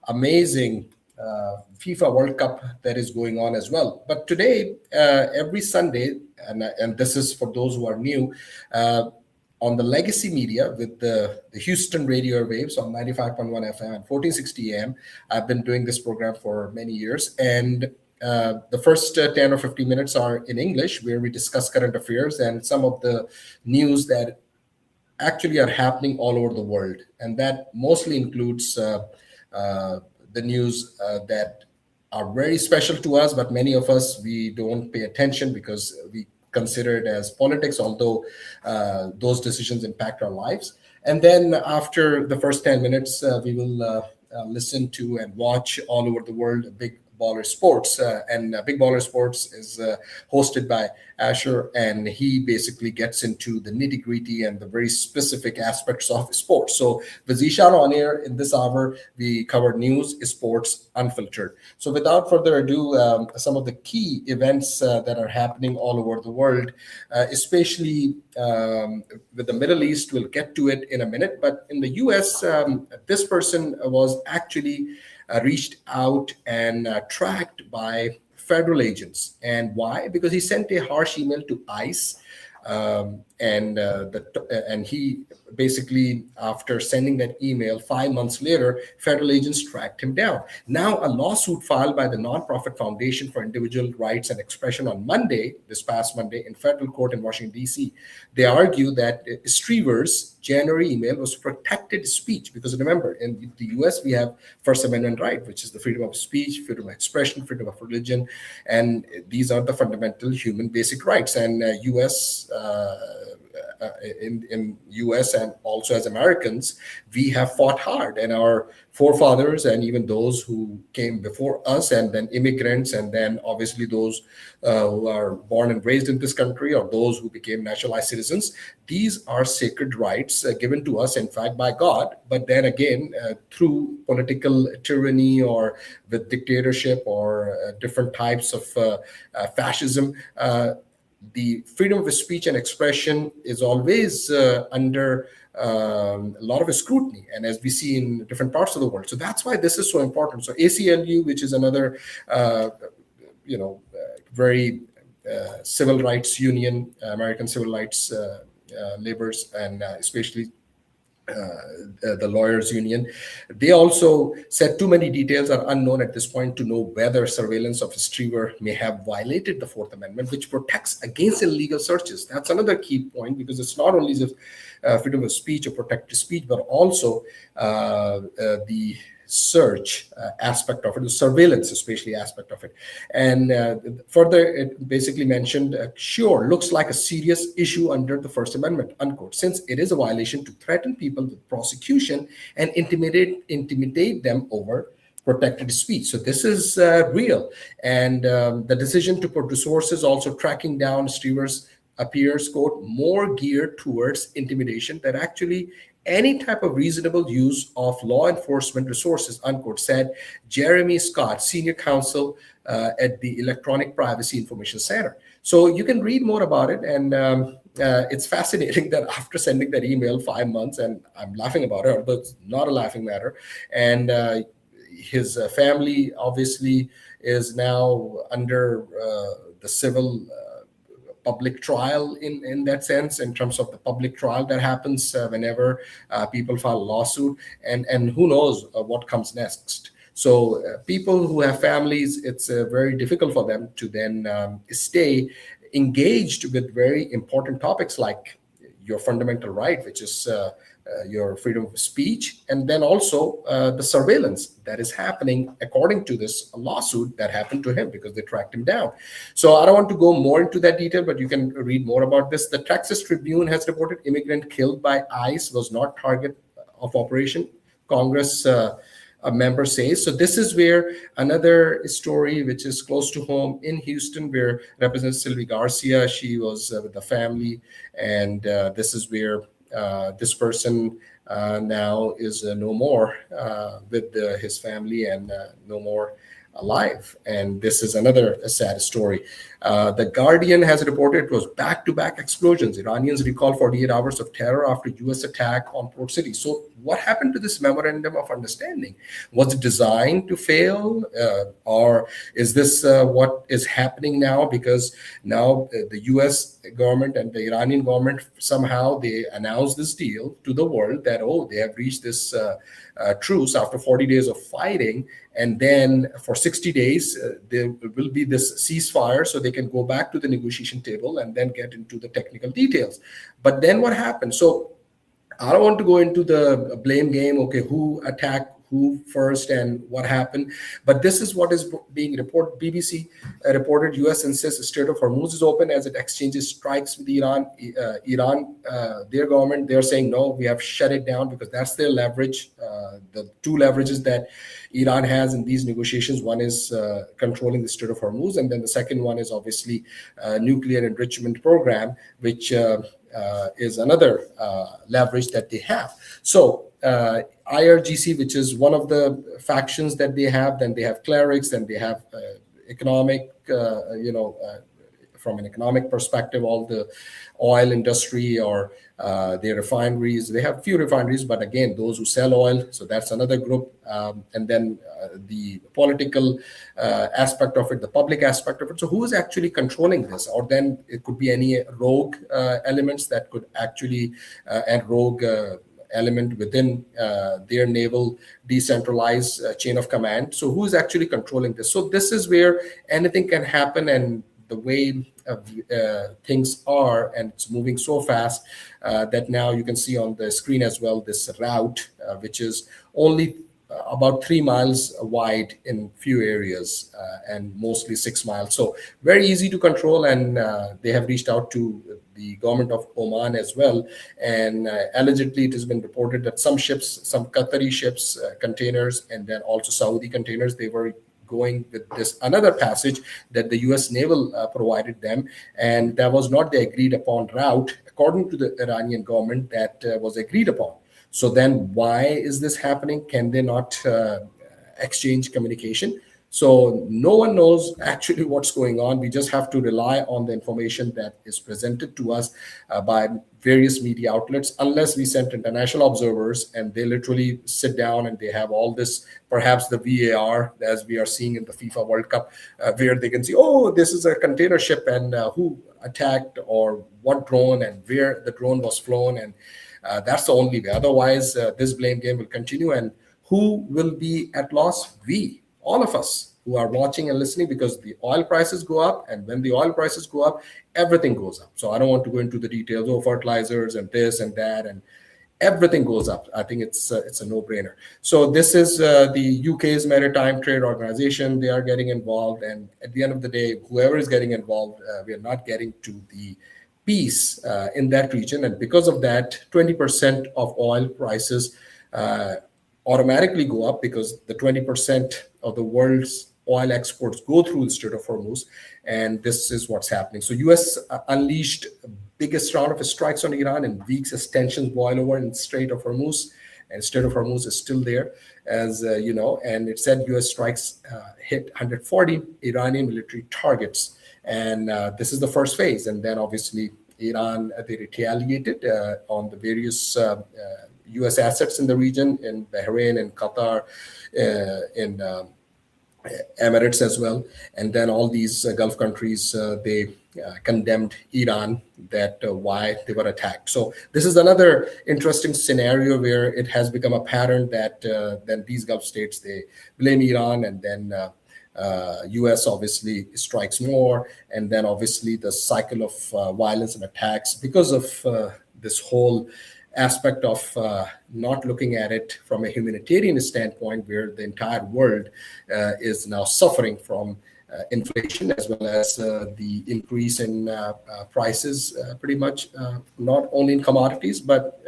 amazing FIFA World Cup that is going on as well. But today, every Sunday, and this is for those who are new, on the legacy media with the Houston radio waves on 95.1 FM and 1460 AM. I've been doing this program for many years. And the first 10 or 15 minutes are in English, where we discuss current affairs and some of the news that actually are happening all over the world. And that mostly includes the news that are very special to us, but many of us, we don't pay attention because we consider it as politics, although those decisions impact our lives. And then after the first 10 minutes, we will listen to and watch all over the world Big Baller Sports. And Big Baller Sports is hosted by Asher, and he basically gets into the nitty gritty and the very specific aspects of sports. So with Zishan on air in this hour, we cover news, sports, unfiltered. So without further ado, some of the key events that are happening all over the world, especially with the Middle East, we'll get to it in a minute. But in the US, this person was actually reached out and tracked by federal agents. And why? Because he sent a harsh email to ICE. And he basically, after sending that email 5 months later, federal agents tracked him down. Now, a lawsuit filed by the Nonprofit Foundation for Individual Rights and Expression on Monday, this past Monday, in federal court in Washington, D.C. They argue that Streever's January email was protected speech, because remember, in the U.S., we have First Amendment right, which is the freedom of speech, freedom of expression, freedom of religion, and these are the fundamental human basic rights. And in US and also as Americans, we have fought hard, and our forefathers and even those who came before us, and then immigrants, and then obviously those who are born and raised in this country, or those who became naturalized citizens. These are sacred rights given to us, in fact, by God. But then again, through political tyranny or with dictatorship or different types of fascism, the freedom of speech and expression is always under a lot of scrutiny, and as we see in different parts of the world. So that's why this is so important. So ACLU, which is another, very civil rights union, American civil rights laborers, and especially the lawyers union, they also said too many details are unknown at this point to know whether surveillance of Streever may have violated the Fourth Amendment, which protects against illegal searches. That's another key point, because it's not only the freedom of speech or protected speech, but also the search aspect of it, the surveillance especially aspect of it. And further, it basically mentioned, sure, looks like a serious issue under the First Amendment, unquote, since it is a violation to threaten people with prosecution and intimidate them over protected speech. So this is real. And the decision to put resources also tracking down Streever's appears, quote, more geared towards intimidation than actually any type of reasonable use of law enforcement resources, unquote, said Jeremy Scott, senior counsel at the Electronic Privacy Information Center. So you can read more about it. And it's fascinating that after sending that email 5 months, and I'm laughing about it, but it's not a laughing matter. And his family obviously is now under the civil public trial in that sense, in terms of the public trial that happens whenever people file a lawsuit, and who knows what comes next. So people who have families, it's very difficult for them to then stay engaged with very important topics like your fundamental right, which is your freedom of speech, and then also the surveillance that is happening according to this lawsuit that happened to him because they tracked him down. So I don't want to go more into that detail, but you can read more about this. The Texas Tribune has reported immigrant killed by ICE was not target of operation, Congress a member says. So this is where another story which is close to home in Houston, where Representative Sylvie Garcia, she was with the family, and this is where this person now is no more with his family and no more alive. And this is another sad story. The Guardian has reported it was back-to-back explosions. Iranians recall 48 hours of terror after U.S. attack on port city. So what happened to this memorandum of understanding? Was it designed to fail, or is this what is happening now? Because now the U.S. government and the Iranian government somehow they announced this deal to the world that they have reached this truce after 40 days of fighting, and then for 60 days there will be this ceasefire, so they can go back to the negotiation table and then get into the technical details. But then what happened? So I don't want to go into the blame game. Okay, who attacked who first and what happened? But this is what is being reported. BBC reported U.S. insists Strait of Hormuz is open as it exchanges strikes with Iran. Their government, they're saying no, we have shut it down because that's their leverage. The two leverages that Iran has in these negotiations. One is controlling the Strait of Hormuz, and then the second one is obviously nuclear enrichment program, which is another leverage that they have. So IRGC, which is one of the factions that they have, then they have clerics, then they have economic, from an economic perspective, all the oil industry or their refineries. They have few refineries, but again, those who sell oil. So that's another group. And then the political aspect of it, the public aspect of it. So who is actually controlling this? Or then it could be any rogue elements that could actually and rogue element within their naval decentralized chain of command. So who is actually controlling this? So this is where anything can happen, and the way things are, and it's moving so fast that now you can see on the screen as well this route, which is only about 3 miles wide in few areas and mostly 6 miles. So very easy to control, and they have reached out to the government of Oman as well. And allegedly it has been reported that some ships, some Qatari ships, containers, and then also Saudi containers, they were going with this another passage that the U.S. naval provided them, and that was not the agreed upon route according to the Iranian government that was agreed upon. So then why is this happening? Can they not exchange communication? So no one knows actually what's going on. We just have to rely on the information that is presented to us by various media outlets, unless we send international observers and they literally sit down and they have all this, perhaps the VAR, as we are seeing in the FIFA World Cup, where they can see, this is a container ship and who attacked or what drone and where the drone was flown. And that's the only way. Otherwise, this blame game will continue. And who will be at loss? We, all of us who are watching and listening, because the oil prices go up. And when the oil prices go up, everything goes up. So I don't want to go into the details, fertilizers and this and that, and everything goes up. I think it's a no-brainer. So this is the UK's Maritime Trade Organization. They are getting involved. And at the end of the day, whoever is getting involved, we are not getting to the peace in that region. And because of that, 20% of oil prices automatically go up, because the 20% of the world's oil exports go through the Strait of Hormuz, and this is what's happening. So U.S. unleashed biggest round of strikes on Iran in weeks as tensions boil over in the Strait of Hormuz, and Strait of Hormuz is still there, as you know. And it said U.S. strikes hit 140 Iranian military targets, and this is the first phase. And then obviously Iran, they retaliated on the various U.S. assets in the region, in Bahrain, in Qatar, in Emirates as well. And then all these Gulf countries, they condemned Iran, that why they were attacked. So this is another interesting scenario where it has become a pattern that then these Gulf states, they blame Iran, and then U.S. obviously strikes more, and then obviously the cycle of violence and attacks because of this whole aspect of not looking at it from a humanitarian standpoint, where the entire world is now suffering from inflation, as well as the increase in prices, pretty much not only in commodities, but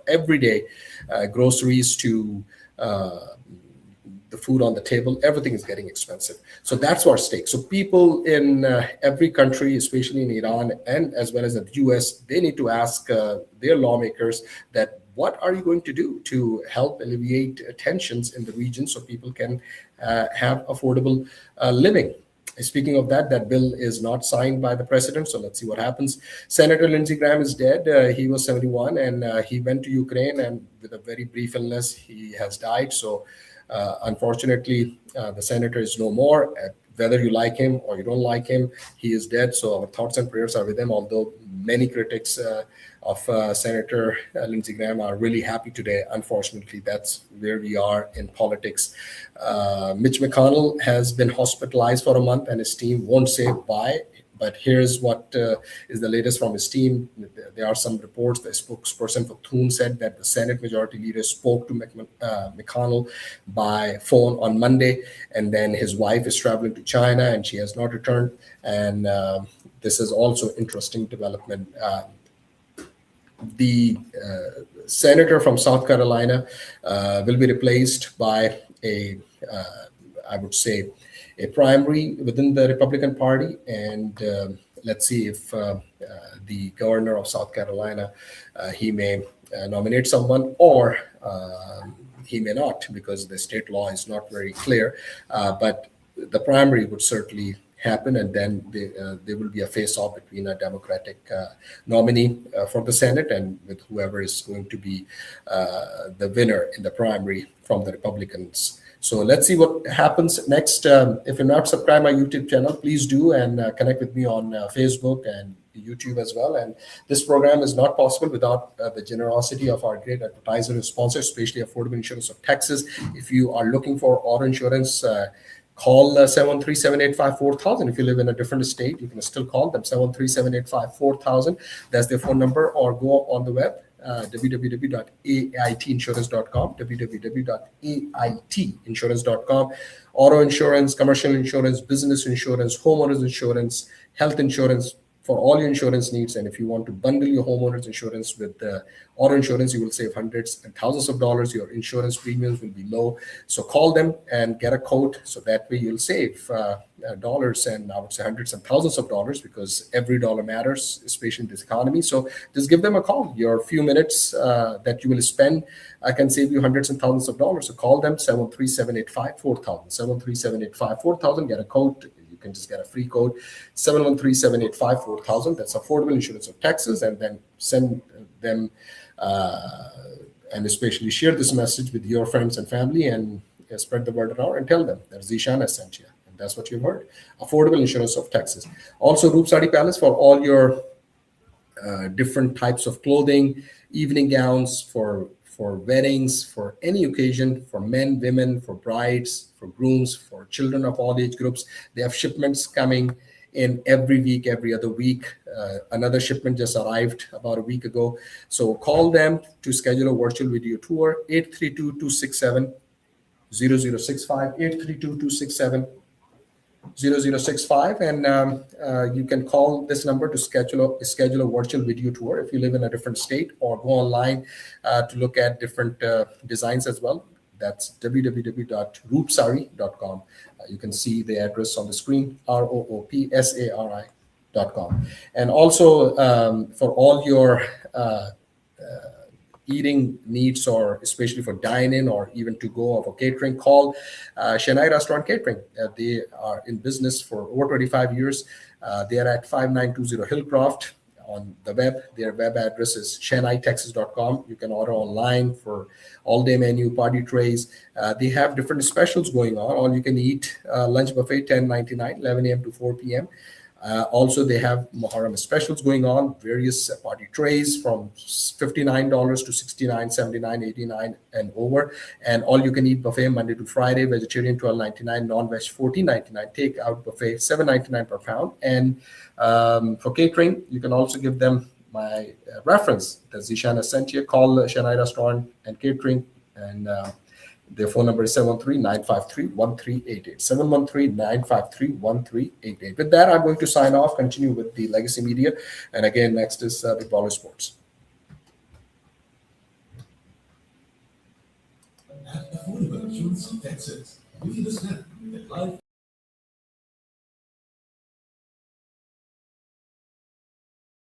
everyday groceries to the food on the table, everything is getting expensive. So that's our stake. So people in every country, especially in Iran and as well as in the US, they need to ask their lawmakers that what are you going to do to help alleviate tensions in the region so people can have affordable living. Speaking of that, that bill is not signed by the president, so let's see what happens. Senator Lindsey Graham is dead. He was 71, and he went to Ukraine, and with a very brief illness, he has died. So, unfortunately, the senator is no more. Whether you like him or you don't like him, he is dead. So our thoughts and prayers are with him. Although many critics of Senator Lindsey Graham are really happy today. Unfortunately, that's where we are in politics. Mitch McConnell has been hospitalized for a month, and his team won't say bye. But here's what is the latest from his team. There are some reports. The spokesperson for Thune said that the Senate Majority Leader spoke to McConnell by phone on Monday, and then his wife is traveling to China, and she has not returned. And this is also interesting development. The senator from South Carolina will be replaced by I would say, a primary within the Republican Party, and let's see if the governor of South Carolina he may nominate someone, or he may not, because the state law is not very clear. But the primary would certainly happen, and then there will be a face-off between a Democratic nominee for the Senate and with whoever is going to be the winner in the primary from the Republicans. So let's see what happens next. If you're not subscribed my YouTube channel, please do, and connect with me on Facebook and YouTube as well. And this program is not possible without the generosity of our great advertiser and sponsors, especially Affordable Insurance of Texas. If you are looking for auto insurance, call 713-785-4000. If you live in a different state, you can still call them 713-785-4000. That's their phone number, or go on the web. www.aitinsurance.com, www.aitinsurance.com. Auto insurance, commercial insurance, business insurance, homeowners insurance, health insurance, for all your insurance needs. And if you want to bundle your homeowners insurance with auto insurance, you will save hundreds and thousands of dollars. Your insurance premiums will be low. So call them and get a quote, so that way you'll save dollars, and I would say hundreds and thousands of dollars, because every dollar matters, especially in this economy. So just give them a call. Your few minutes that you will spend can save you hundreds and thousands of dollars. So call them, 713-785-4000, 713-785-4000, get a quote. You can just get a free code, 713-785-4000. That's Affordable Insurance of Texas. And then send them and especially share this message with your friends and family, and spread the word around and tell them that Zishan has sent you. And that's what you've heard. Affordable Insurance of Texas. Also, Roop Sari Palace for all your different types of clothing, evening gowns, for weddings, for any occasion, for men, women, for brides, for grooms, for children of all age groups. They have shipments coming in every week, every other week. Another shipment just arrived about a week ago. So call them to schedule a virtual video tour, 832-267-0065, 832-267-0065, and you can call this number to schedule a virtual video tour if you live in a different state, or go online to look at different designs as well. That's www.roopsari.com. You can see the address on the screen, roopsari.com. And also for all your eating needs, or especially for dine-in or even to go, or for catering, call Chennai Restaurant Catering. They are in business for over 25 years. They are at 5920 Hillcroft. On the web, their web address is ChennaiTexas.com. You can order online for all-day menu, party trays. They have different specials going on. All you can eat lunch buffet, $10.99, 11 a.m. to 4 p.m. Also, they have Muharram specials going on, various party trays from $59 to $69, $79, $89 and over. And all you can eat buffet Monday to Friday, vegetarian $12.99, non-veg $14.99, takeout buffet $7.99 per pound. And for catering, you can also give them my reference that Zishan has sent you. Call Chennai Restaurant and Catering, and their phone number is 713-953-1388. 713-953-1388. With that, I'm going to sign off, continue with the Legacy Media. And again, next is Big Baller Sports. Affordable Insurance of Texas. We understand that life